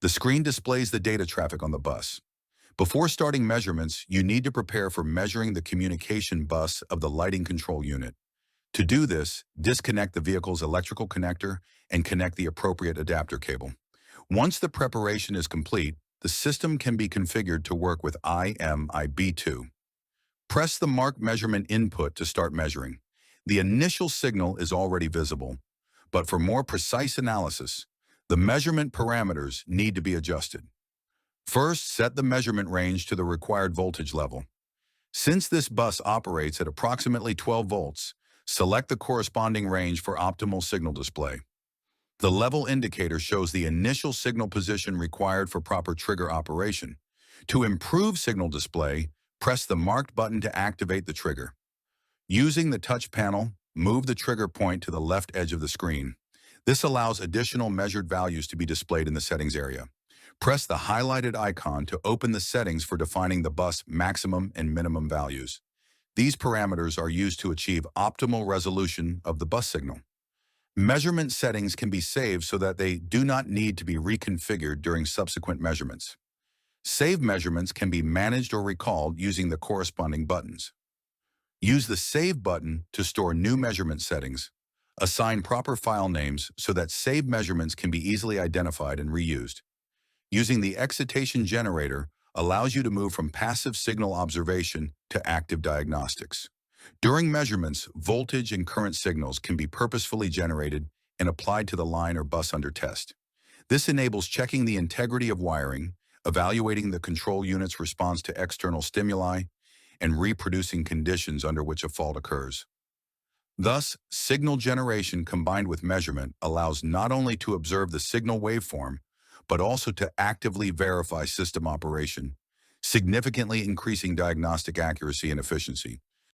The screen displays the data traffic on the bus. Before starting measurements, you need to prepare for measuring the communication bus of the lighting control unit. To do this, disconnect the vehicle's electrical connector and connect the appropriate adapter cable. Once the preparation is complete, the system can be configured to work with IMIB2. Press the marked measurement input to start measuring. The initial signal is already visible, but for more precise analysis, the measurement parameters need to be adjusted. First, set the measurement range to the required voltage level. Since this bus operates at approximately 12 volts, select the corresponding range for optimal signal display. The level indicator shows the initial signal position required for proper trigger operation. To improve signal display, press the marked button to activate the trigger. Using the touch panel, move the trigger point to the left edge of the screen. This allows additional measured values to be displayed in the settings area. Press the highlighted icon to open the settings for defining the bus maximum and minimum values. These parameters are used to achieve optimal resolution of the bus signal. Measurement settings can be saved so that they do not need to be reconfigured during subsequent measurements. Saved measurements can be managed or recalled using the corresponding buttons. Use the Save button to store new measurement settings. Assign proper file names so that saved measurements can be easily identified and reused. Using the excitation generator allows you to move from passive signal observation to active diagnostics. During measurements, voltage and current signals can be purposefully generated and applied to the line or bus under test. This enables checking the integrity of wiring, evaluating the control unit's response to external stimuli, and reproducing conditions under which a fault occurs. Thus, signal generation combined with measurement allows not only to observe the signal waveform, but also to actively verify system operation, significantly increasing diagnostic accuracy and efficiency.